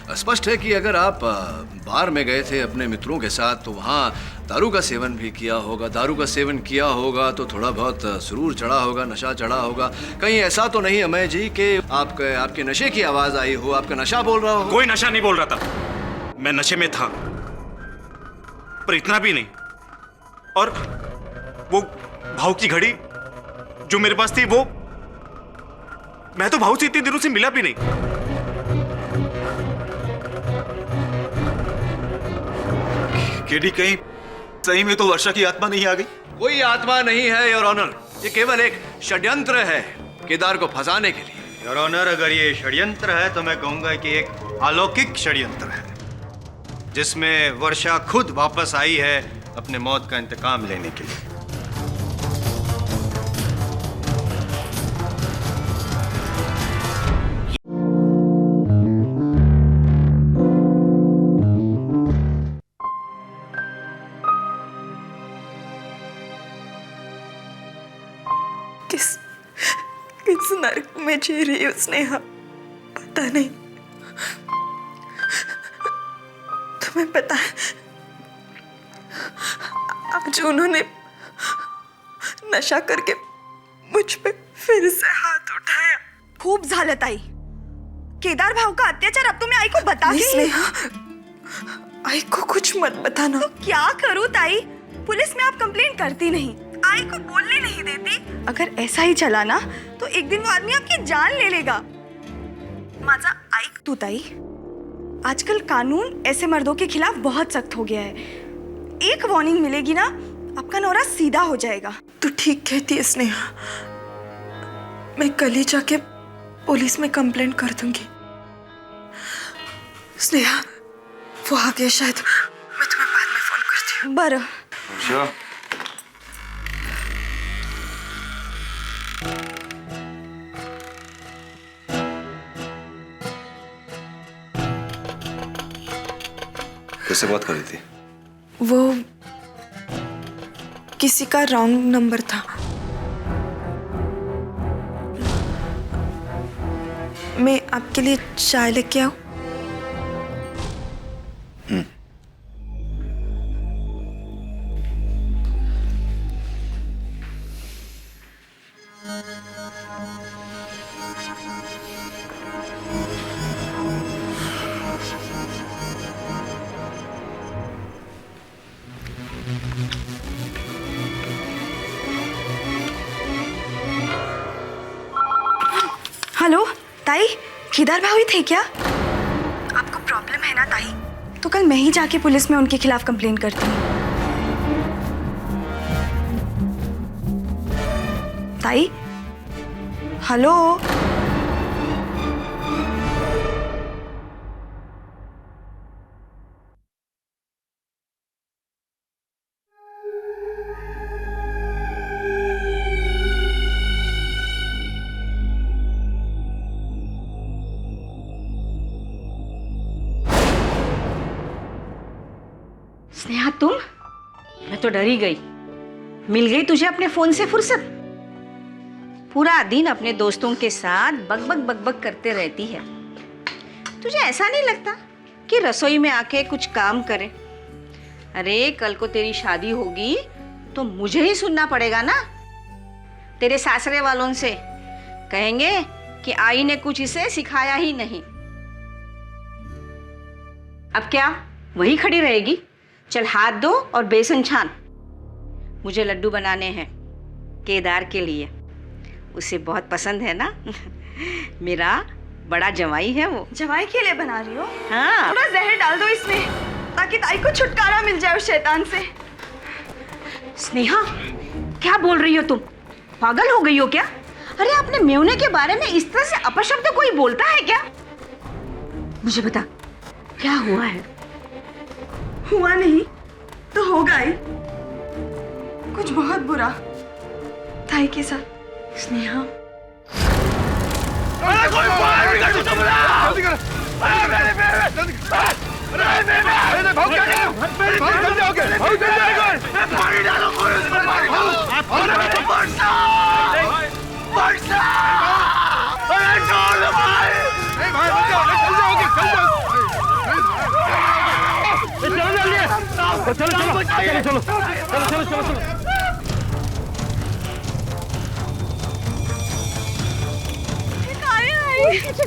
स्पष्ट है कि अगर आप बार में गए थे अपने मित्रों के साथ तो वहाँ दारू का सेवन भी किया होगा। दारू का सेवन किया होगा तो थोड़ा बहुत सुरूर चढ़ा होगा, नशा चढ़ा होगा। कहीं ऐसा तो नहीं अमेय जी कि आपके नशे की आवाज आई हो, आपका नशा बोल रहा हो? कोई नशा नहीं बोल रहा था, मैं नशे में था, पर इतना भी नहीं। और वो भाव की घड़ी जो मेरे पास थी, वो मैं तो भाव से इतने दिनों से मिला भी नहीं। केडी, कहीं सही में तो वर्षा की आत्मा नहीं आ गई? कोई आत्मा नहीं है योर ऑनर, ये केवल एक षड्यंत्र है केदार को फंसाने के लिए। योर ऑनर, अगर ये षड्यंत्र है तो मैं कहूंगा कि एक अलौकिक षड्यंत्र है, जिसमें वर्षा खुद वापस आई है अपने मौत का इंतकाम लेने के लिए। किस नर्क में जी रही है स्नेहा, पता नहीं। तुम्हें पता है, आज उन्होंने नशा करके मुझ पे फिर से हाथ उठाया। खूब झालं ताई, केदार भाऊ का अत्याचार अब तो मैं आई को बता के स्नेहा, आई को कुछ मत बताना। तो क्या करूं ताई, पुलिस में आप कंप्लेंट करती नहीं, आई को बोलने नहीं देती। अगर ऐसा ही चला ना तो एक दिन वो आदमी आपकी जान ले लेगा। माझा ऐक तू ताई, आजकल कानून ऐसे मर्दों के खिलाफ बहुत सख्त हो गया है। एक वार्निंग मिलेगी ना, आपका नौरा सीधा हो जाएगा। तू ठीक कहती है स्नेहा, मैं कल ही जाके पुलिस में कंप्लेंट कर दूंगी। स्नेहा, वो आ गया शायद, मैं तुम्हें बाद में फोन करती हूँ। बरं। वर्षा, किससे बात कर रही थी? वो किसी का रॉन्ग नंबर था। मैं आपके लिए चाय लेके आऊं? हेलो ताई, केदार भाऊ ही थे क्या? आपको प्रॉब्लम है ना ताई? तो कल मैं ही जाके पुलिस में उनके खिलाफ कंप्लेंट करती हूँ। ताई, हेलो। स्नेहा, तुम? मैं तो डर ही गई। मिल गई तुझे अपने फोन से फुर्सत? पूरा दिन अपने दोस्तों के साथ बकबक बकबक करते रहती है। तुझे ऐसा नहीं लगता कि रसोई में आके कुछ काम करे? अरे कल को तेरी शादी होगी तो मुझे ही सुनना पड़ेगा ना, तेरे सासरे वालों से। कहेंगे कि आई ने कुछ इसे सिखाया ही नहीं। अब क्या वही खड़ी रहेगी? चल हाथ धो और बेसन छान। मुझे लड्डू बनाने हैं केदार के लिए, उसे बहुत पसंद है ना। मेरा बड़ा जवाई है वो। जवाई के लिए बना रही हो? हाँ। थोड़ा जहर डाल दो इसमें ताकि ताई को छुटकारा मिल जाए उस शैतान से। स्नेहा, क्या बोल रही हो तुम? पागल हो गई हो क्या? अरे अपने मेवने के बारे में इस तरह से अपशब्द कोई बोलता है क्या? मुझे बता, क्या हुआ है? हुआ नहीं तो होगा ही, कुछ बहुत बुरा ताई के साथ। स्नेहा,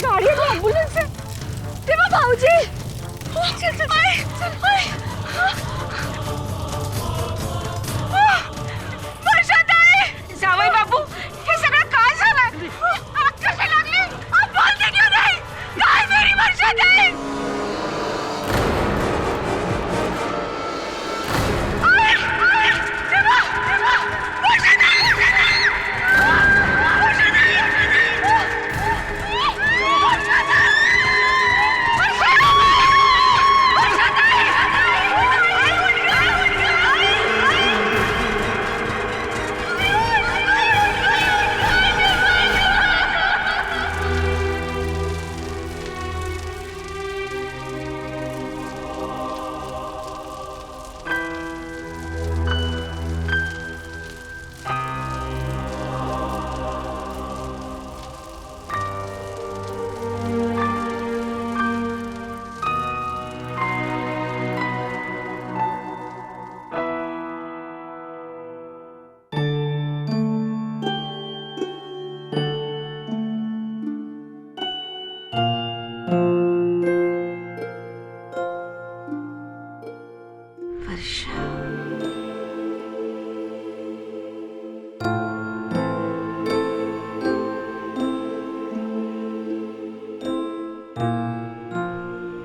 गाड़ी है तो एम्बुलेंस है। तेरा भाऊजी चल चल वर्षा ताई जावई बापू हे सगळं काय झालं? आग कशी लागली? आप बोलते क्यों नहीं? कहाँ है मेरी वर्षा ताई?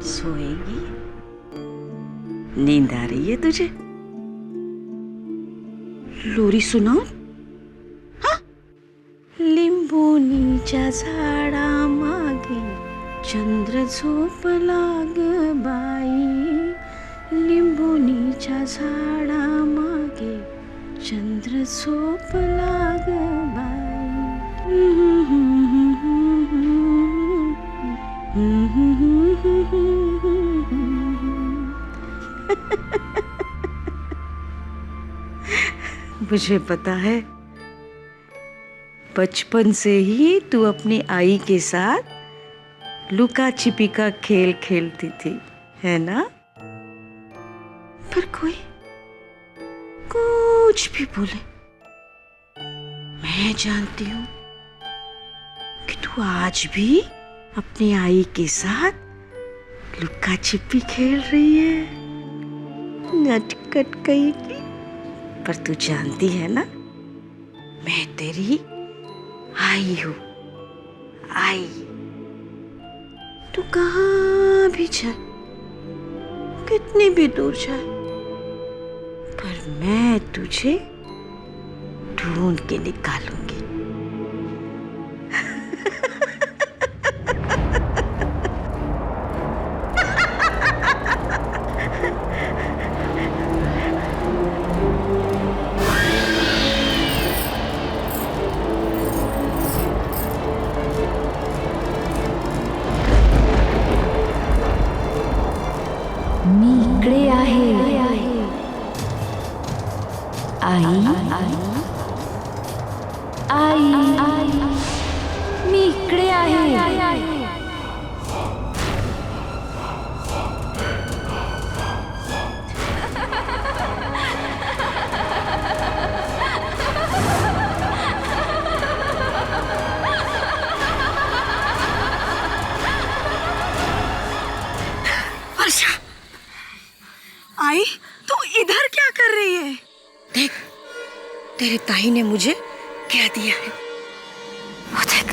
सोएगी? नींद आ रही है तुझे? लोरी सुनाओ? हाँ? लिंबोनीच्या झाडा मागे चंद्र झोपला ग बाई, लिंबोनीच्या झाडा मागे चंद्र झोपला ग बाई। मुझे पता है बचपन से ही तू अपनी आई के साथ लुका छिपी का खेल खेलती थी, है ना? पर कोई कुछ भी बोले, मैं जानती हूँ कि तू आज भी अपनी आई के साथ लुका छिपी खेल रही है। नटखट कहीं की। पर तू जानती है ना, मैं तेरी आई हूँ, आई। तू कहाँ भी जाए, कितनी भी दूर जाए, पर मैं तुझे ढूंढ के निकालूंगी। मी इकडे आहे आई आई मी इकडे आहे। आई तू इधर क्या कर रही है? देख, तेरे ताई ने मुझे कह दिया है, वो देख।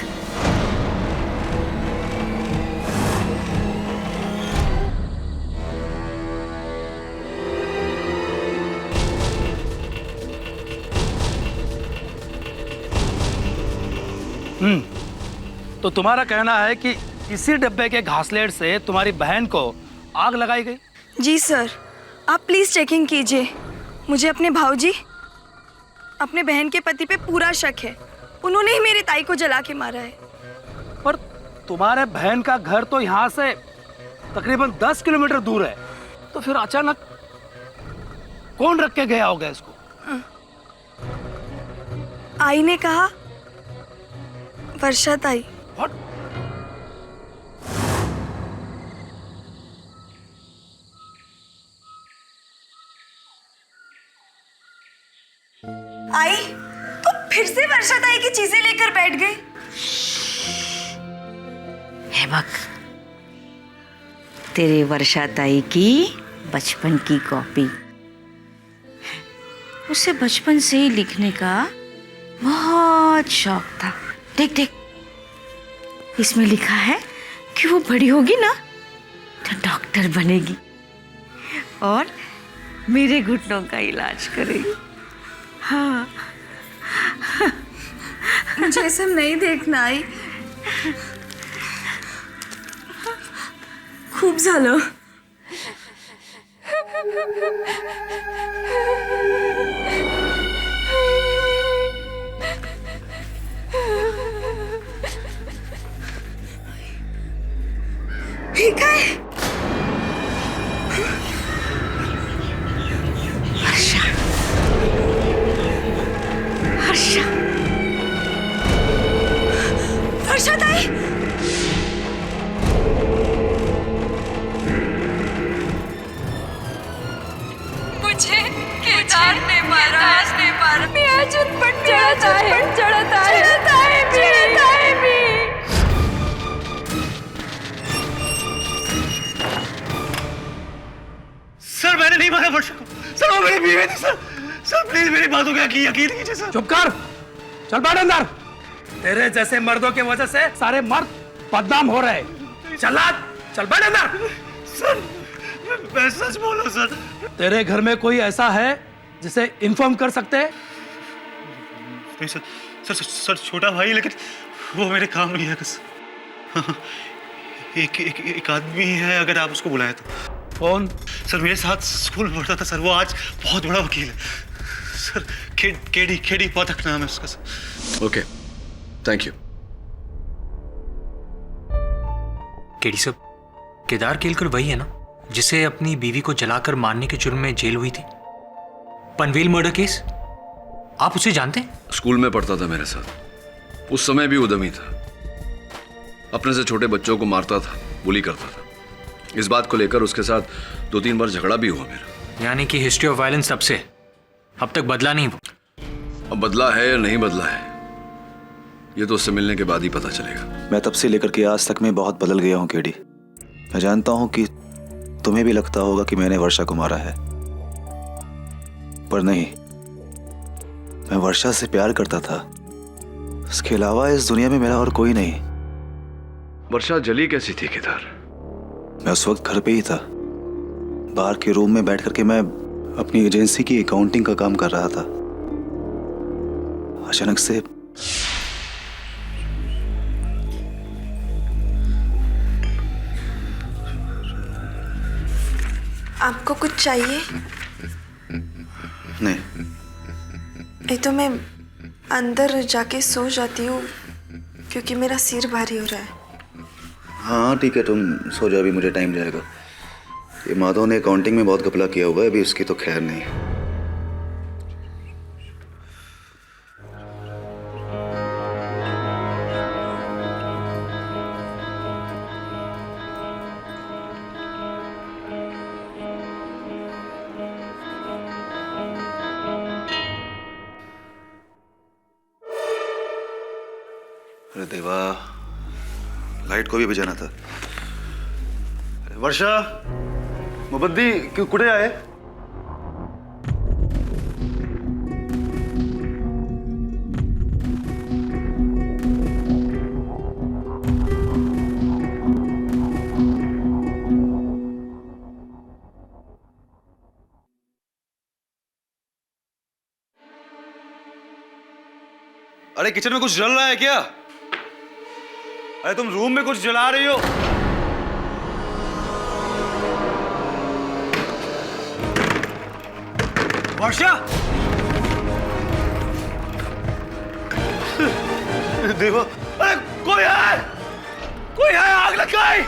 तो तुम्हारा कहना है कि इसी डब्बे के घासलेट से तुम्हारी बहन को आग लगाई गई? जी सर, आप प्लीज चेकिंग कीजिए। मुझे अपने भाऊजी, अपने बहन के पति पे पूरा शक है। उन्होंने ही मेरे ताई को जला के मारा है। पर तुम्हारे बहन का घर तो यहाँ से तकरीबन 10 किलोमीटर दूर है, तो फिर अचानक कौन रख के गया होगा इसको? आई ने कहा, वर्षा ताई। What? आई तो फिर से वर्षा ताई की चीजें लेकर बैठ गई। हेमक, तेरे वर्षा ताई की बचपन की कॉपी। उसे बचपन से ही लिखने का बहुत शौक था। देख देख, इसमें लिखा है कि वो बड़ी होगी ना तो डॉक्टर बनेगी और मेरे घुटनों का इलाज करेगी। हाँ, मुझे ये सब नहीं देखना आई। खूब झालं। हे काय? हर्षा, हर्षा, वर्षा ताई, मुझे केदार ने मारा। मैं आज उन पर चढ़ता है भी। सर मैंने नहीं मारा वर्षा को। सर वो मेरी बीवी थी सर। सर प्लीज मेरी बातों का यकीन कीजिए सर। चुप कर, चल बैठ अंदर। तेरे जैसे मर्दों की वजह से सारे मर्द बदनाम हो रहे। चल बैठ अंदर। सर मैं सच बोला सर। तेरे घर में कोई ऐसा है जिसे इन्फॉर्म कर सकते हैं? नहीं सर, सर छोटा भाई, लेकिन वो मेरे काम नहीं है। एक आदमी है, अगर आप उसको बुलाएं तो। कौन? सर मेरे साथ स्कूल में पढ़ता था सर। वो आज बहुत बड़ा वकील है सर। केडी पाठक नाम है उसका sir. Okay, thank you. KD साहब, केदार केलकर वही है ना जिसे अपनी बीवी को जलाकर मारने के जुर्म में जेल हुई थी? पनवेल मर्डर केस, आप उसे जानते हैं? स्कूल में पढ़ता था मेरे साथ। उस समय भी उद्यमी था। अपने से छोटे बच्चों को मारता था, बुली करता था। इस बात को लेकर उसके साथ 2-3 बार झगड़ा भी हुआ मेरा। यानी कि हिस्ट्री ऑफ वायलेंस तब से अब तक बदला नहीं वो? अब बदला है या नहीं बदला है, ये तो उससे मिलने के बाद ही पता चलेगा। मैं तब से लेकर के आज तक में बहुत बदल गया हूँ केडी। मैं जानता हूँ कि तुम्हें भी लगता होगा कि मैंने वर्षा को मारा है, पर नहीं। मैं वर्षा से प्यार करता था। उसके अलावा इस दुनिया में मेरा और कोई नहीं। वर्षा जली कैसी थी केदार? मैं उस वक्त घर पे ही था। बाहर के रूम में बैठ करके मैं अपनी एजेंसी की अकाउंटिंग का काम कर रहा था। अचानक से आपको कुछ चाहिए? नहीं। नहीं तो मैं अंदर जाके सो जाती हूँ, क्योंकि मेरा सिर भारी हो रहा है। हाँ ठीक है, तुम सो जाओ, अभी मुझे टाइम जाएगा। ये माधव ने अकाउंटिंग में बहुत घपला किया हुआ है, अभी उसकी तो खैर नहीं। अरे देवा, लाइट को भी बजाना था। वर्षा, मुबद्दी कुठे आहे? अरे किचन में कुछ जल रहा है क्या? अरे तुम रूम में कुछ जला रही हो। वर्षा, देवा, अरे कोई है, आग लगाई।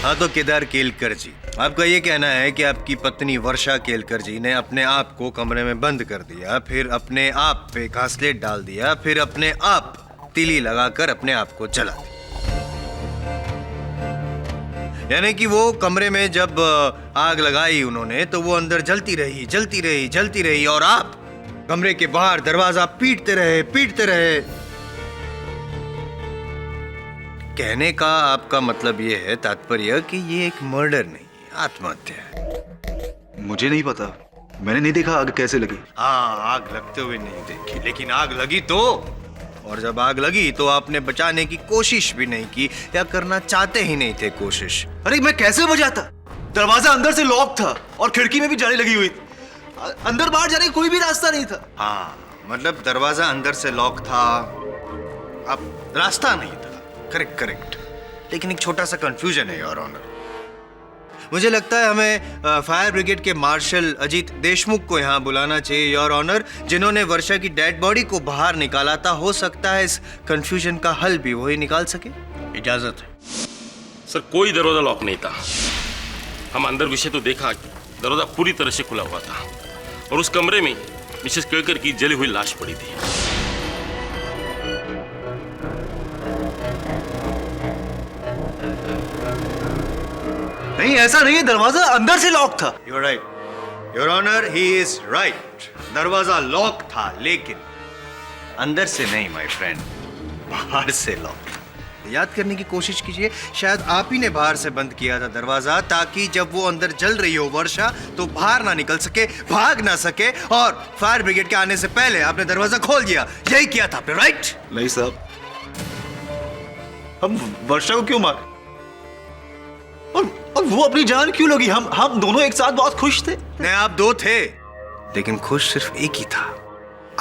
हाँ तो केदार केलकर जी, आपका ये कहना है कि आपकी पत्नी वर्षा केलकर जी ने अपने आप को कमरे में बंद कर दिया, फिर अपने आप पे घासलेट डाल दिया, फिर अपने आप तीली लगाकर अपने आप को जला दी। यानी कि वो कमरे में जब आग लगाई उन्होंने तो वो अंदर जलती रही, जलती रही, जलती रही, और आप कमरे के बाहर दरवाजा पीटते रहे, पीटते रहे। कहने का आपका मतलब ये है, तात्पर्य, कि ये एक मर्डर नहीं, आत्महत्या है। मुझे नहीं पता, मैंने नहीं देखा आग कैसे लगी। हाँ, आग लगते हुए नहीं देखी, लेकिन आग लगी तो, और जब आग लगी तो आपने बचाने की कोशिश भी नहीं की, या करना चाहते ही नहीं थे कोशिश। अरे मैं कैसे बचाता? दरवाजा अंदर से लॉक था और खिड़की में भी जाली लगी हुई थी। अंदर बाहर जाने का कोई भी रास्ता नहीं था। हाँ, मतलब दरवाजा अंदर से लॉक था, अब रास्ता नहीं था। करेक्ट करेक्ट, लेकिन एक छोटा सा कंफ्यूजन है योर ऑनर। मुझे लगता है हमें फायर ब्रिगेड के मार्शल अजीत देशमुख को यहाँ बुलाना चाहिए योर ऑनर, जिन्होंने वर्षा की डेड बॉडी को बाहर निकाला था। हो सकता है इस कंफ्यूजन का हल भी वही निकाल सके। इजाजत है सर, कोई दरवाजा लॉक नहीं था। हम अंदर विषय तो देखा, दरवाजा पूरी तरह से खुला हुआ था और उस कमरे में मिसेस केलकर की जली हुई लाश पड़ी थी। नहीं, ऐसा नहीं है, दरवाजा अंदर से लॉक था। You're right, your honour, he is right. दरवाजा लॉक था, लेकिन अंदर से नहीं माय फ्रेंड, बाहर से लॉक। याद करने की कोशिश कीजिए, शायद आप ही ने बाहर से बंद किया था दरवाजा, ताकि जब वो अंदर जल रही हो वर्षा तो बाहर ना निकल सके, भाग ना सके, और फायर ब्रिगेड के आने से पहले आपने दरवाजा खोल दिया। यही किया था आपने, राइट? नहीं साहब, हम वर्षा को क्यों मारे और वो अपनी जान क्यों लगी? हम दोनों एक साथ बहुत खुश थे। नहीं, आप दो थे, लेकिन खुश सिर्फ एक ही था,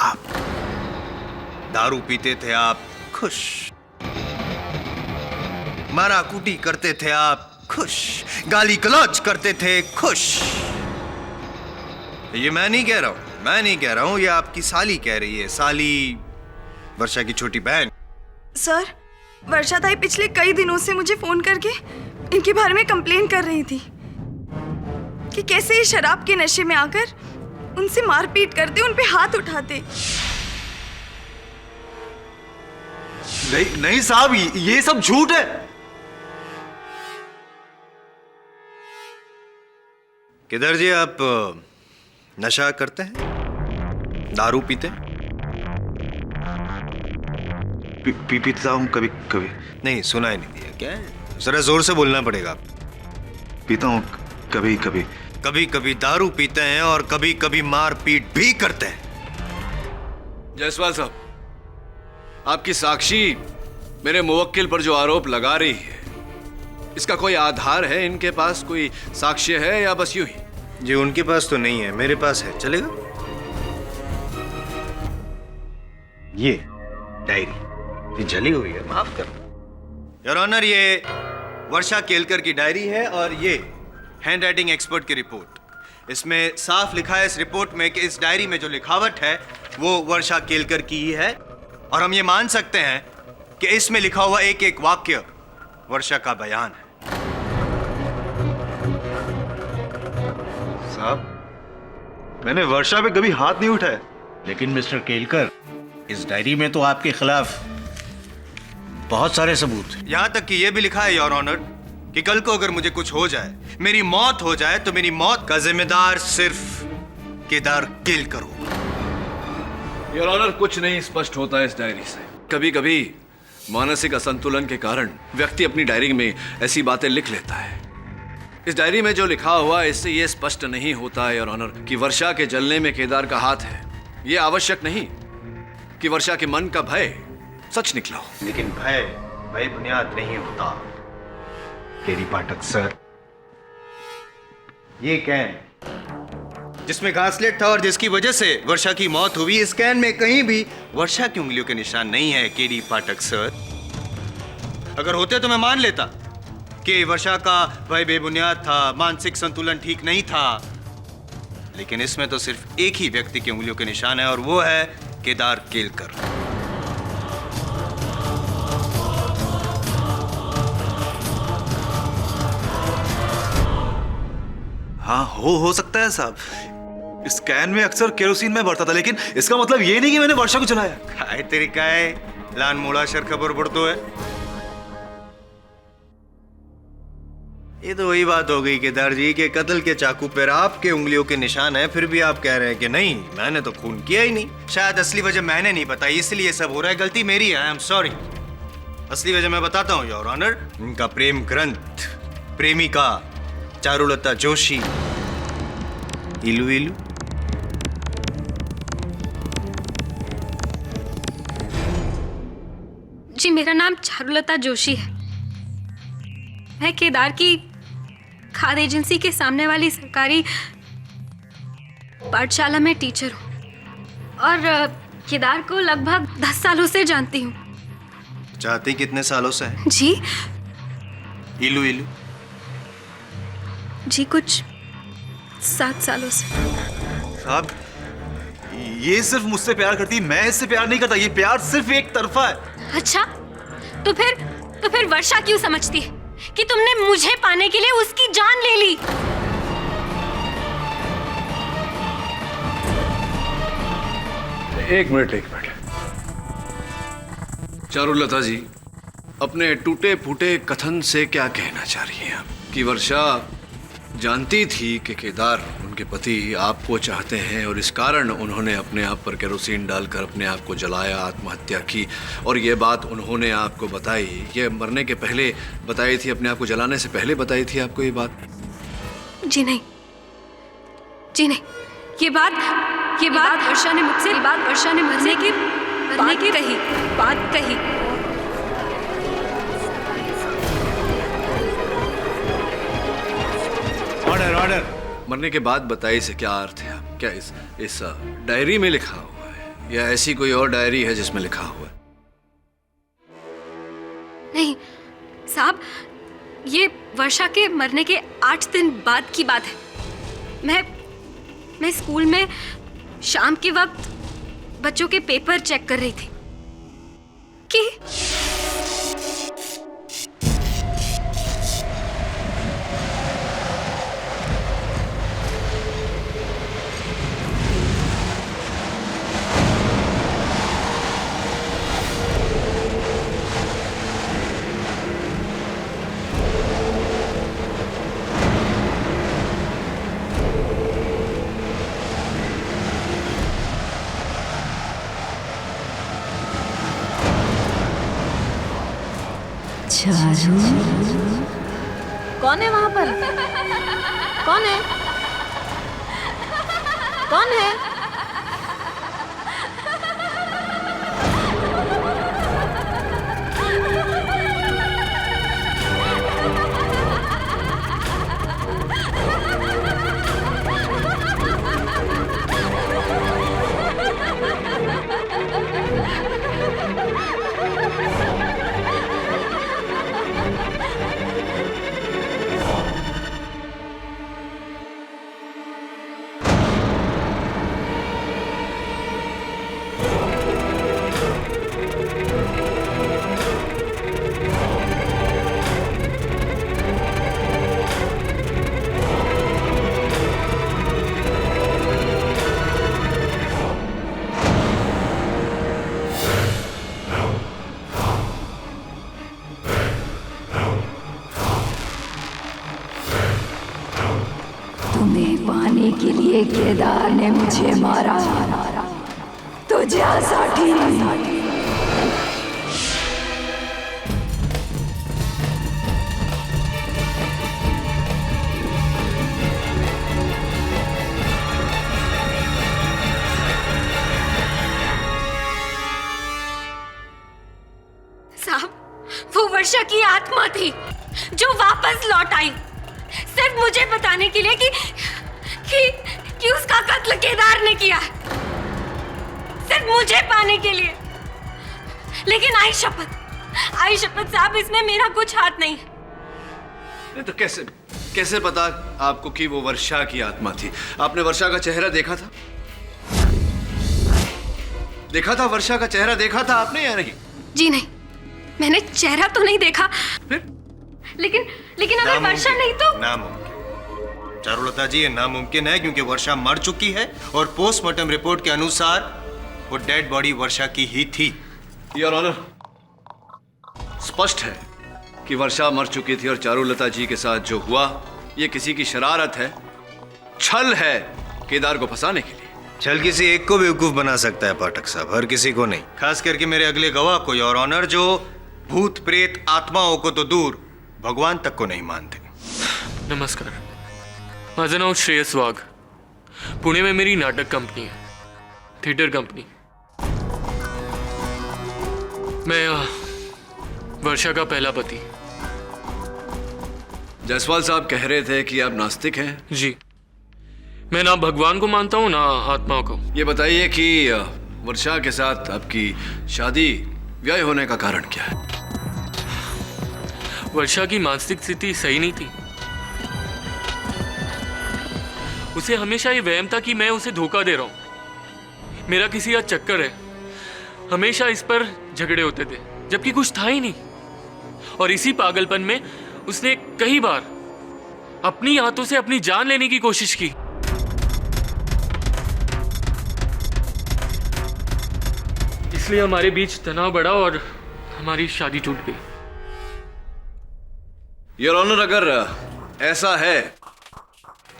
आप। दारू पीते थे आप, खुश। मारा कूटी करते थे आप, खुश। गाली गलौज करते थे, खुश। ये मैं नहीं कह रहा हूं, ये आपकी साली कह रही है, साली, वर्षा की छोटी बहन। सर, वर्षा ताई पिछले कई दिनों से मुझे फोन करके इनके बारे में कंप्लेन कर रही थी कि कैसे ये शराब के नशे में आकर उनसे मारपीट करते, उन पे हाथ उठाते। नहीं साहब, ये सब झूठ है। किधर जी, आप नशा करते हैं, दारू पीते हैं? पीता हूँ कभी कभी। नहीं, सुना ही नहीं दिया क्या? जरा जोर से बोलना पड़ेगा। पीता हूँ कभी कभी। कभी कभी दारू पीते हैं और कभी कभी मारपीट भी करते हैं। जायसवाल साहब, आपकी साक्षी मेरे मुवक्किल पर जो आरोप लगा रही है, इसका कोई आधार है? इनके पास कोई साक्ष्य है या बस यूं ही? जी, उनके पास तो नहीं है, मेरे पास है, चलेगा? ये डायरी, ये जली हुई है, माफ कर योर ऑनर। ये वर्षा केलकर की डायरी है और ये हैंड राइटिंग एक्सपर्ट की रिपोर्ट। इसमें साफ लिखा है इस रिपोर्ट में कि इस डायरी में जो लिखावट है वो वर्षा केलकर की ही है, और हम ये मान सकते हैं कि इसमें लिखा हुआ एक एक वाक्य वर्षा का बयान है। साहब, मैंने वर्षा पे कभी हाथ नहीं उठाया। लेकिन मिस्टर केलकर, इस डायरी में तो आपके खिलाफ बहुत सारे सबूत हैं। यहां तक कि यह भी लिखा है योर ऑनर कि कल को अगर मुझे कुछ हो जाए, मेरी मौत हो जाए, तो मेरी मौत का जिम्मेदार सिर्फ केदार केलकर होगा। योर ऑनर, कुछ नहीं स्पष्ट होता है इस डायरी से। कभी कभी मानसिक असंतुलन के कारण व्यक्ति अपनी डायरी में ऐसी बातें लिख लेता है। इस डायरी में जो लिखा हुआ है, इससे यह स्पष्ट नहीं होता है योर ऑनर कि वर्षा के जलने में केदार का हाथ है। यह आवश्यक नहीं कि वर्षा के मन का भय सच निकला हो। लेकिन भय बुनियाद नहीं होता केडी पाठक सर। ये कैन जिसमें घासलेट था और जिसकी वजह से वर्षा की मौत हुई, इस कैन में कहीं भी वर्षा की उंगलियों के निशान नहीं है केडी पाठक सर। अगर होते तो मैं मान लेता कि वर्षा का भय बेबुनियाद था, मानसिक संतुलन ठीक नहीं था, लेकिन इसमें तो सिर्फ एक ही व्यक्ति की उंगलियों के निशान है और वो है केदार केलकर। हाँ, हो सकता है साहब। इस कैन में अक्सर केरोसिन में भरता था, लेकिन इसका मतलब ये नहीं कि मैंने वर्षा को जलाया। काय तेरी काय, लान मूलाशर खबर पड़तो है। ये तो वही बात हो गई केदार जी के कत्ल के चाकू पर आपके उंगलियों के निशान है, फिर भी आप कह रहे हैं कि नहीं मैंने तो खून किया ही नहीं। शायद असली वजह मैंने नहीं बताई इसलिए सब हो रहा है, गलती मेरी है, आई एम सॉरी। असली वजह मैं बताता हूँ योर ऑनर। उनका प्रेम ग्रंथ, प्रेमिका चारुलता जोशी, इलू इलू। जी मेरा नाम चारुलता जोशी है। मैं केदार की खाद एजेंसी के सामने वाली सरकारी पाठशाला में टीचर हूँ और केदार को लगभग 10 सालों से जानती हूँ। चाहती कितने सालों से है? जी इलू इलू जी कुछ 7 सालों से। साहब ये सिर्फ मुझसे प्यार करती, मैं इससे प्यार नहीं करता। ये प्यार सिर्फ एक तरफा है। अच्छा तो फिर वर्षा क्यों समझती है कि तुमने मुझे पाने के लिए उसकी जान ले ली? एक मिनट चारुलता जी, अपने टूटे फूटे कथन से क्या कहना चाह रही हैं आप? कि वर्षा जानती थी कि केदार उनके पति आपको चाहते हैं और इस कारण उन्होंने अपने आप पर केरोसिन डालकर अपने आप को जलाया, आत्महत्या की, और ये बात उन्होंने आपको बताई, ये मरने के पहले बताई थी, अपने आप को जलाने से पहले बताई थी आपको ये बात? जी नहीं, ये बात वर्षा ने मुझसे मरने की बात कही। ऑर्डर। मरने के बाद बताई से क्या अर्थ है? क्या इस डायरी में लिखा हुआ है या ऐसी कोई और डायरी है जिसमें लिखा हुआ है? नहीं साहब, ये वर्षा के मरने के 8 दिन बाद की बात है। मैं स्कूल में शाम के वक्त बच्चों के पेपर चेक कर रही थी कि कौन है वहां पर? कौन है? पाने के लिए केदार ने मुझे मारा, तुझे साठी। साहब, वो वर्षा की आत्मा थी जो वापस लौट आई सिर्फ मुझे बताने के लिए कि उसका कत्ल केदार ने किया, सिर्फ मुझे पाने के लिए। लेकिन आई शपथ साहब, इसमें मेरा कुछ हाथ नहीं है। तो कैसे पता आपको कि वो वर्षा की आत्मा थी? आपने वर्षा का चेहरा देखा था? वर्षा का चेहरा देखा था आपने या नहीं? जी नहीं, मैंने चेहरा तो नहीं देखा। फिर? लेकिन अगर वर्षा नहीं तो नामुमकिन। चारुलता जी, ये नामुमकिन है क्योंकि वर्षा मर चुकी है और पोस्टमार्टम रिपोर्ट के अनुसार वो डेड बॉडी वर्षा की ही थी। योर ऑनर, स्पष्ट है कि वर्षा मर चुकी थी और चारुलता जी के साथ जो हुआ ये किसी की शरारत है, छल है केदार को फंसाने के लिए। छल किसी एक को बेवकूफ बना सकता है पाठक साहब, हर किसी को नहीं। खास करके मेरे अगले गवाह को, योर ऑनर, जो भूत प्रेत आत्माओं को तो दूर भगवान तक को नहीं मानते। नमस्कार, माझं नाव श्रेयस वाघ। पुणे में मेरी नाटक कंपनी है, थिएटर कंपनी। मैं वर्षा का पहला पति। जायसवाल साहब कह रहे थे कि आप नास्तिक हैं। जी, मैं ना भगवान को मानता हूँ ना आत्मा को। ये बताइए कि वर्षा के साथ आपकी शादी व्यय होने का कारण क्या है? वर्षा की मानसिक स्थिति सही नहीं थी। उसे हमेशा ये वहम था कि मैं उसे धोखा दे रहा हूँ, मेरा किसी का चक्कर है। हमेशा इस पर झगड़े होते थे, जबकि कुछ था ही नहीं। और इसी पागलपन में उसने कई बार अपनी हाथों से अपनी जान लेने की कोशिश की। इसलिए हमारे बीच तनाव बढ़ा और हमारी शादी टूट गई। योर ऑनर, अगर ऐसा है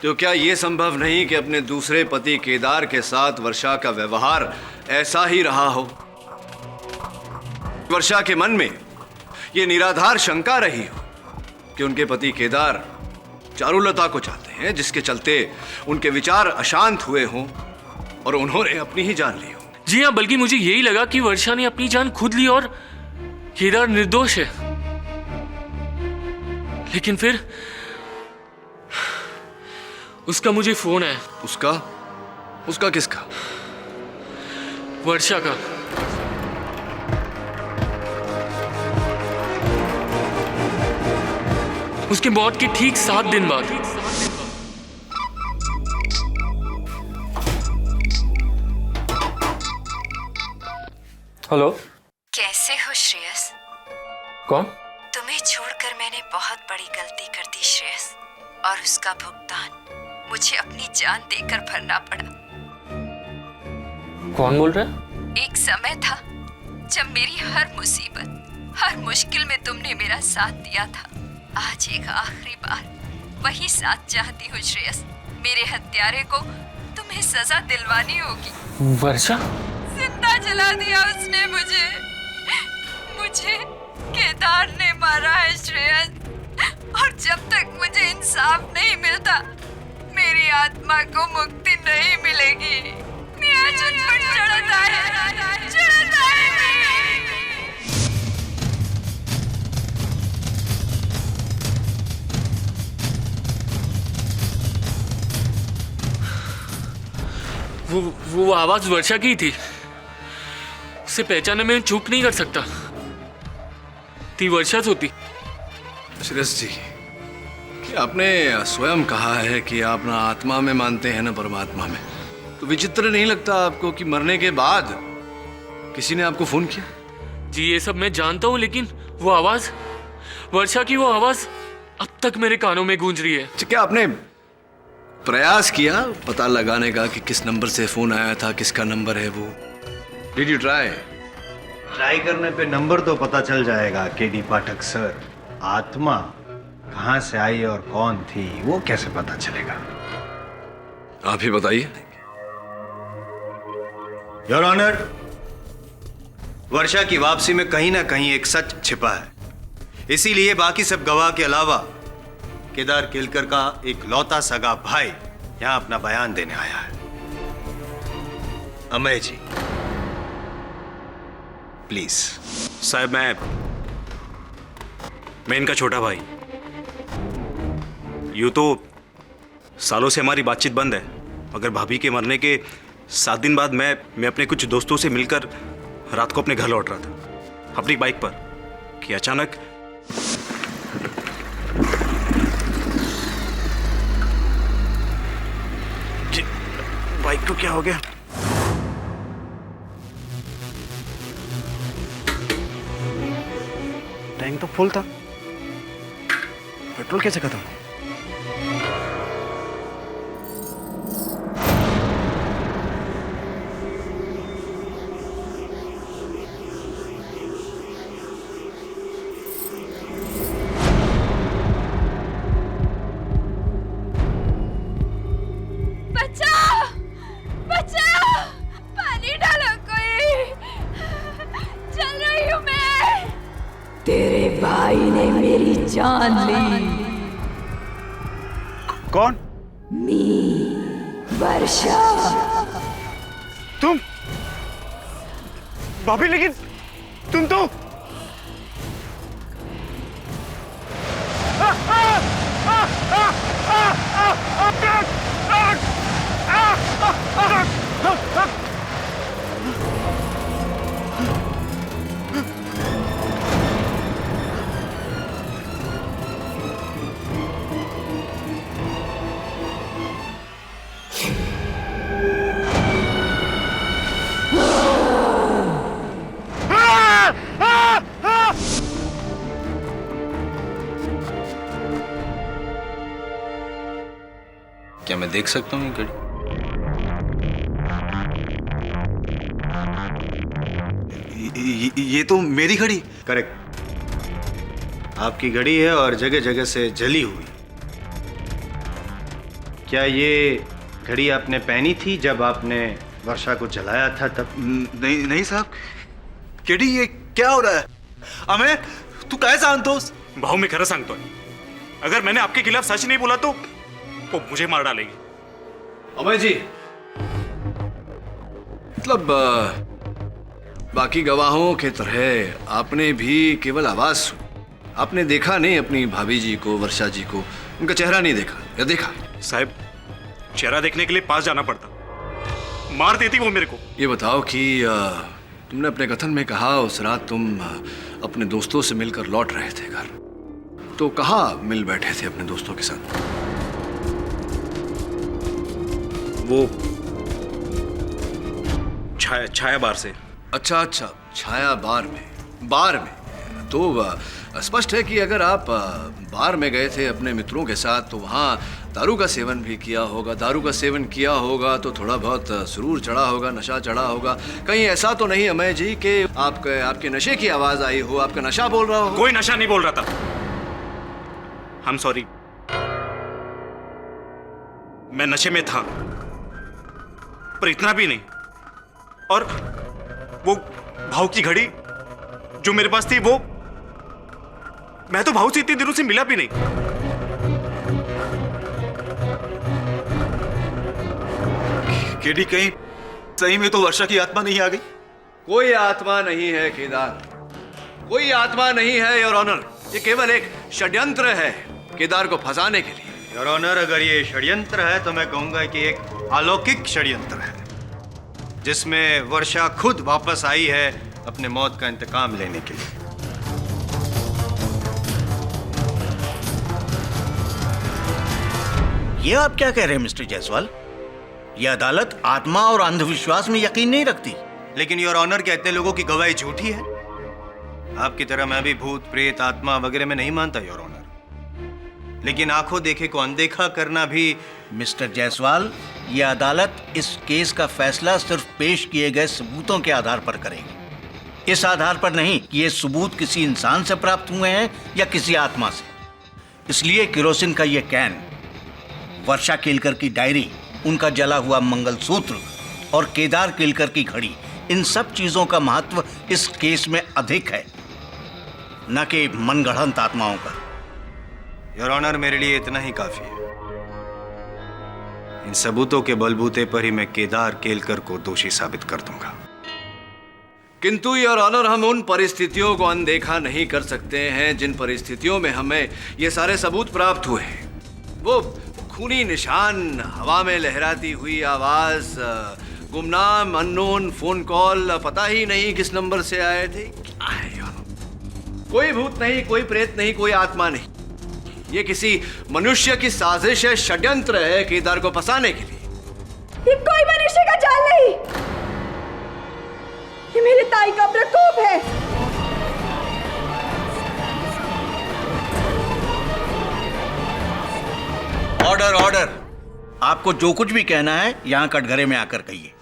तो क्या यह संभव नहीं कि अपने दूसरे पति केदार के साथ वर्षा का व्यवहार ऐसा ही रहा हो? वर्षा के मन में यह निराधार शंका रही हो कि उनके पति केदार चारुलता को चाहते हैं, जिसके चलते उनके विचार अशांत हुए हों और उन्होंने अपनी ही जान ली हो। जी हाँ, बल्कि मुझे यही लगा कि वर्षा ने अपनी जान खुद ली और केदार निर्दोष है। लेकिन फिर उसका मुझे फोन है। उसका? उसका किसका? वर्षा का। उसके मौत के ठीक 7 दिन बाद। हेलो, कैसे हो श्रेयस? कौन? तुम्हें छोड़कर मैंने बहुत बड़ी गलती कर दी श्रेयस, और उसका भुगतान मुझे अपनी जान देकर भरना पड़ा। कौन बोल रहा है? एक समय था जब मेरी हर मुसीबत, हर मुश्किल में तुमने मेरा साथ दिया था। आज एक आखिरी बार वही साथ चाहती हूँ श्रेयस। मेरे हत्यारे को तुम्हें सजा दिलवानी होगी। वर्षा? जिंदा जला दिया उसने मुझे। मुझे केदार ने मारा है श्रेयस, और जब तक मुझे इंसाफ नहीं मिलता मेरी आत्मा को मुक्ति नहीं मिलेगी। मेरा जुनून चढ़ता है, चढ़ता है। वो आवाज वर्षा की थी। उसे पहचानने में चूक नहीं कर सकता थी। वर्षा होती। श्रेयस जी, कि आपने स्वयं कहा है कि आप ना आत्मा में मानते हैं ना परमात्मा में, तो विचित्र नहीं लगता आपको कि मरने के बाद किसी ने आपको फोन किया? जी, ये सब मैं जानता हूँ, लेकिन वो आवाज, वर्षा की वो आवाज अब तक मेरे कानों में गूंज रही है। क्या आपने प्रयास किया पता लगाने का कि किस नंबर से फोन आया था, किसका नंबर है वो? Did you try? ट्राई करने पे नंबर तो पता चल जाएगा केडी पाठक सर। आत्मा कहां से आई और कौन थी वो कैसे पता चलेगा? आप ही बताइए। योर ऑनर, वर्षा की वापसी में कहीं ना कहीं एक सच छिपा है। इसीलिए बाकी सब गवाह के अलावा केदार केलकर का एक लौता सगा भाई यहां अपना बयान देने आया है। अमय जी, प्लीज। साहब, मैं इनका छोटा भाई। यूं तो सालों से हमारी बातचीत बंद है, मगर भाभी के मरने के 7 दिन बाद मैं अपने कुछ दोस्तों से मिलकर रात को अपने घर लौट रहा था अपनी बाइक पर कि अचानक बाइक को क्या हो गया? टैंक तो फुल था, पेट्रोल कैसे खत्म? ने मेरी जान ली। कौन? वर्षा। तुम? भाभी लेकिन तुम तो क्या मैं देख सकता हूँ ये घड़ी? ये तो मेरी घड़ी। करेक्ट, आपकी घड़ी है और जगह जगह से जली हुई। क्या ये घड़ी आपने पहनी थी जब आपने वर्षा को जलाया था तब? नहीं नहीं साहब, केडी ये क्या हो रहा है? अमे तू काय सांगतोस? भाऊ मैं खरं सांगतोय, अगर मैंने आपके खिलाफ सच नहीं बोला तो वो मुझे मार डालेगी। अमय जी, मतलब बाकी गवाहों के तरह आपने भी केवल आवाज सुनी, आपने देखा नहीं अपनी भाभी जी को, वर्षा जी को, उनका चेहरा नहीं देखा या देखा? साहब, चेहरा देखने के लिए पास जाना पड़ता, मार देती वो मेरे को। ये बताओ कि तुमने अपने कथन में कहा उस रात तुम अपने दोस्तों से मिलकर लौट रहे थे घर, तो कहाँ मिल बैठे थे अपने दोस्तों के साथ? वो छाया बार से। अच्छा अच्छा, छाया बार में तो स्पष्ट है कि अगर आप बार में गए थे अपने मित्रों के साथ तो वहाँ दारू का सेवन भी किया होगा। दारू का सेवन किया होगा तो थोड़ा बहुत सुरूर चढ़ा होगा, नशा चढ़ा होगा। कहीं ऐसा तो नहीं अमय जी कि आपके नशे की आवाज आई हो, आपका नशा बोल रहा हो? कोई नशा नहीं बोल रहा था। I'm sorry, मैं नशे में था, पर इतना भी नहीं। और वो भाव की घड़ी जो मेरे पास थी, वो मैं तो भाव से इतने दिनों से मिला भी नहीं। केडी कहीं सही में तो वर्षा की आत्मा नहीं आ गई? कोई आत्मा नहीं है केदार, कोई आत्मा नहीं है योर ऑनर। ये केवल एक षड्यंत्र है केदार को फंसाने के लिए। योर ऑनर, अगर ये षड्यंत्र है तो मैं कहूंगा कि एक अलौकिक षड्यंत्र है, जिसमें वर्षा खुद वापस आई है अपने मौत का इंतकाम लेने के लिए। ये आप क्या कह रहे हैं मिस्टर जायसवाल? ये अदालत आत्मा और अंधविश्वास में यकीन नहीं रखती। लेकिन योर ऑनर, क्या इतने लोगों की गवाही झूठी है? आपकी तरह मैं भी भूत प्रेत आत्मा वगैरह में नहीं मानता योर ऑनर, लेकिन आंखों देखे को अनदेखा करना भी। मिस्टर जायसवाल, ये अदालत इस केस का फैसला सिर्फ पेश किए गए सबूतों के आधार पर करेगी, इस आधार पर नहीं कि ये सबूत किसी इंसान से प्राप्त हुए हैं या किसी आत्मा से। इसलिए केरोसिन का ये कैन, वर्षा केलकर की डायरी, उनका जला हुआ मंगलसूत्र और केदार केलकर की घड़ी, इन सब चीजों का महत्व इस केस में अधिक है, न कि मनगढ़ंत आत्माओं का। योर ऑनर, मेरे लिए इतना ही काफी है। इन सबूतों के बलबूते पर ही मैं केदार केलकर को दोषी साबित कर दूंगा। किंतु योर ऑनर, हम उन परिस्थितियों को अनदेखा नहीं कर सकते हैं जिन परिस्थितियों में हमें ये सारे सबूत प्राप्त हुए हैं। वो खूनी निशान, हवा में लहराती हुई आवाज, गुमनाम अननोन फोन कॉल, पता ही नहीं किस नंबर से आए थे। क्या है योर ऑनर? कोई भूत नहीं, कोई प्रेत नहीं, कोई आत्मा नहीं। ये किसी मनुष्य की साजिश है, षड्यंत्र है केदार को फंसाने के लिए। ये कोई मनुष्य का जाल नहीं, ये मेरे ताई का प्रकोप है। Order, order. आपको जो कुछ भी कहना है यहाँ कटघरे में आकर कहिए।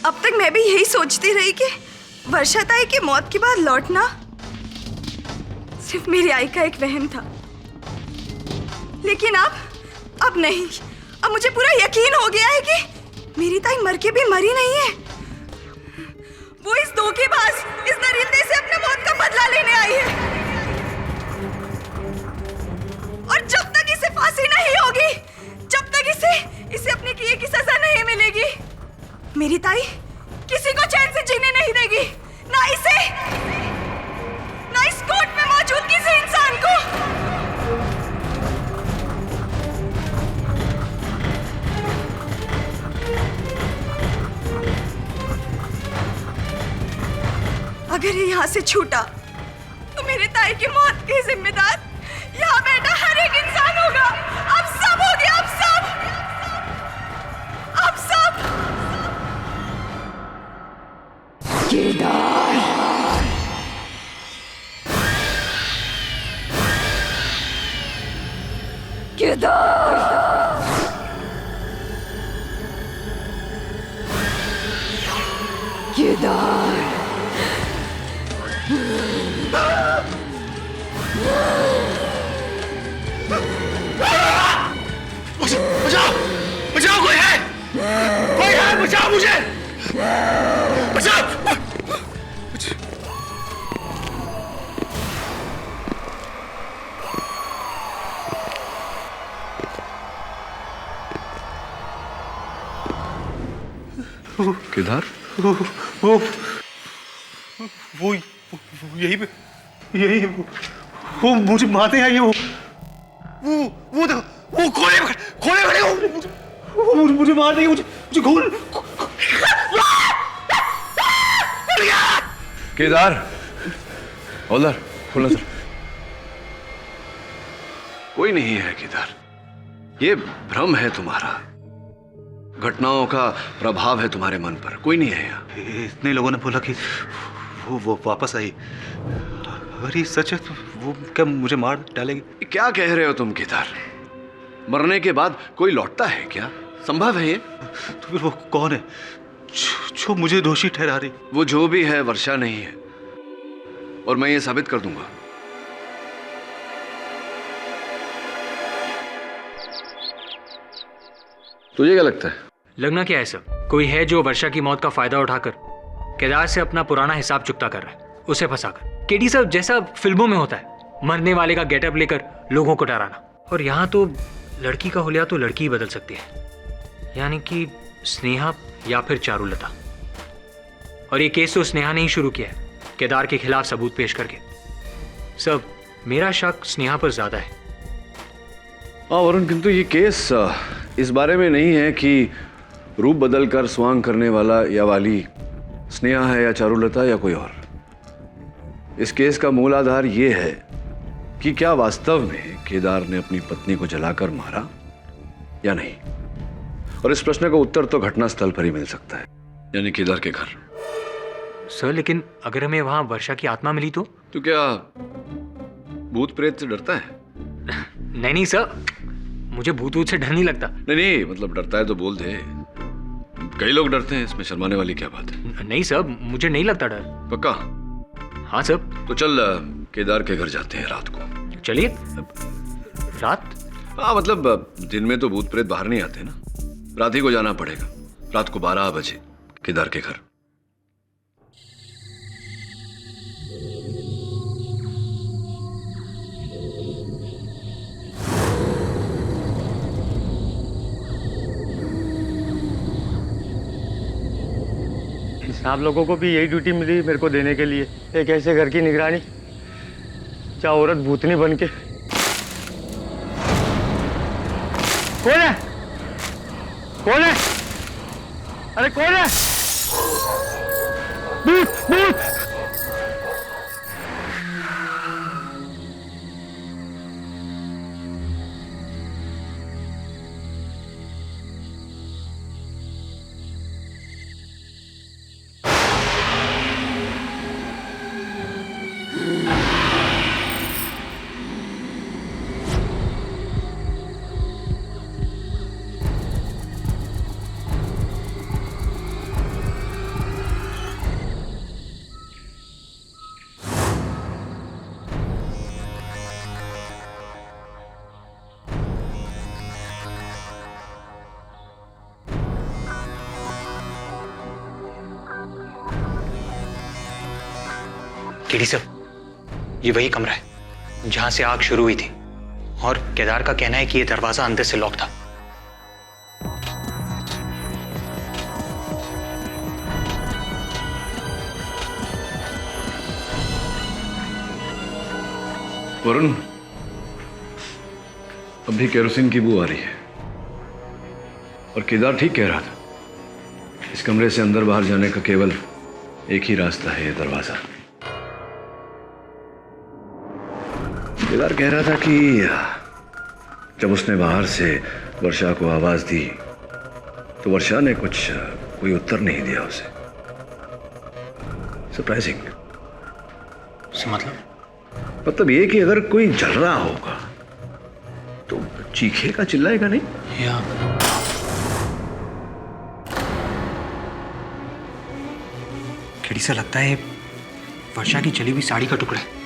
अब तक मैं भी यही सोचती रही कि वर्षा ताई की मौत के बाद लौटना सिर्फ मेरी आई का एक वहम था, लेकिन अब नहीं। अब मुझे पूरा यकीन हो गया है कि मेरी ताई मर के भी मरी नहीं है। वो इस धोखेबाज, इस दरिंदे से अपने मौत का बदला लेने आई है। होगी जब तक इसे अपने किए की सजा नहीं मिलेगी। मेरी ताई किसी को चैन से जीने नहीं देगी, ना इस कोर्ट में मौजूद किसी इंसान को। अगर ये यहाँ से छूटा तो मेरे ताई की मौत की जिम्मेदार यहाँ बैठा हर एक इंसान होगा। आप सब होगे, आप सब, आप सब। केदार, केदार, केदार, बचाओ बचाओ, कोई है, बचाओ मुझे, बचाओ। किधर? वो यही पे, यही वो मुझे मारते हैं। ये वो देखो, वो खोले खड़े हो, मुझे मार देंगे, मुझे खोल। केदार, होल्डर, खोलना सर। कोई नहीं है केदार, ये भ्रम है तुम्हारा, घटनाओं का प्रभाव है तुम्हारे मन पर, कोई नहीं है यहाँ। इतने लोगों ने बोला कि वो वापस आई, अगर ये सच है तो वो क्या मुझे मार डालेगी? क्या कह रहे हो तुम केदार? मरने के बाद कोई लौटता है क्या? संभव है ये? तो फिर वो कौन है जो मुझे दोषी ठहरा रही? वो जो भी है वर्षा नहीं है, और मैं ये साबित कर दूंगा। तुझे क्या लगता है? लगना क्या है सर, कोई है जो वर्षा की मौत का फायदा उठाकर केदार से अपना पुराना हिसाब चुकता कर रहा है, उसे फंसाकर। केडी साहब, जैसा फिल्मों में होता है, मरने वाले का गेटअप लेकर लोगों को डराना। और यहाँ तो लड़की का हुलिया तो लड़की ही बदल सकती है, यानी कि स्नेहा या फिर चारुलता। और ये केस तो स्नेहा ने ही शुरू किया है, केदार के खिलाफ सबूत पेश करके। सब मेरा शक स्नेहा पर ज्यादा है। हाँ वरुण, किंतु ये केस इस बारे में नहीं है कि रूप बदलकर स्वांग करने वाला या वाली स्नेहा है या चारुलता या कोई और। इस केस का मूल आधार ये है कि क्या वास्तव में केदार ने अपनी पत्नी को जलाकर मारा या नहीं। और इस प्रश्न का उत्तर तो घटनास्थल पर ही मिल सकता है, यानी केदार के घर। सर लेकिन अगर हमें वहां वर्षा की आत्मा मिली तो क्या भूत प्रेत से डरता है? नहीं सर, मुझे भूत से डर नहीं लगता। नहीं, मतलब डरता है तो बोल दे। कई लोग डरते हैं, इसमें शर्माने वाली क्या बात है? नहीं सर, मुझे नहीं लगता डर। पक्का? हाँ सर। तो चल केदार के घर जाते हैं रात को। चलिए। रात? हाँ मतलब दिन में तो भूत प्रेत बाहर नहीं आते ना, रात ही को जाना पड़ेगा। रात को 12 बजे केदार के घर। आप लोगों को भी यही ड्यूटी मिली मेरे को देने के लिए, एक ऐसे घर की निगरानी, चाहे औरत भूतनी बन के। कौन है? कौन है? अरे कौन है? भूत, भूत! केडी साहब, ये वही कमरा है जहां से आग शुरू हुई थी। और केदार का कहना है कि ये दरवाजा अंदर से लॉक था। वरुण, अभी केरोसिन की बू आ रही है और केदार ठीक कह रहा था। इस कमरे से अंदर बाहर जाने का केवल एक ही रास्ता है, ये दरवाजा। केदार कह रहा था कि जब उसने बाहर से वर्षा को आवाज दी तो वर्षा ने कोई उत्तर नहीं दिया उसे। सरप्राइजिंग। मतलब ये कि अगर कोई जल रहा होगा तो चीखेगा, चिल्लाएगा नहीं। या केडी सा लगता है वर्षा की जली हुई साड़ी का टुकड़ा है।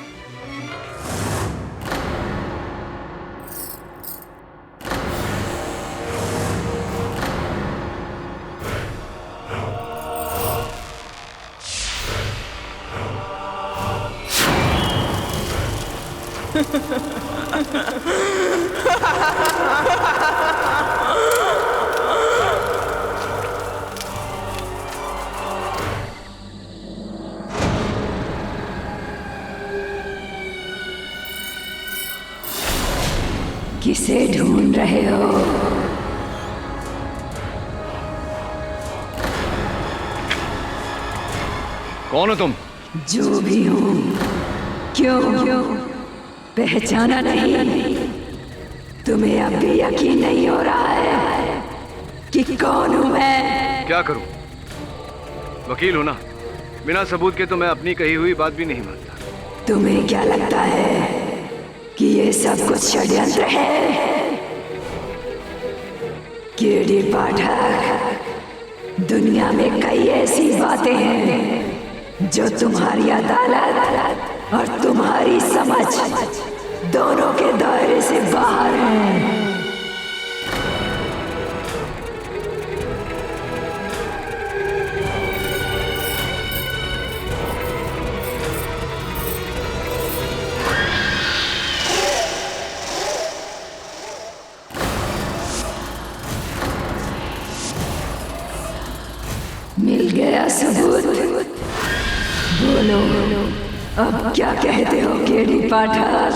किसे ढूंढ रहे हो? कौन हो तुम? जो भी हूँ। क्यों पहचाना नहीं? तुम्हें अब भी यकीन नहीं हो रहा है कि कौन हूँ मैं? क्या करूं? वकील हो ना, बिना सबूत के तो मैं अपनी कही हुई बात भी नहीं मानता। तुम्हें क्या लगता है कि ये सब कुछ षड्यंत्र है? केडी पाठक, दुनिया में कई ऐसी बातें हैं जो तुम्हारी अदालत और तुम्हारी समझ दोनों के दायरे से बाहर हैं। मिल गया सबूत। बोलो अब क्या कहते हो केडी पाठक?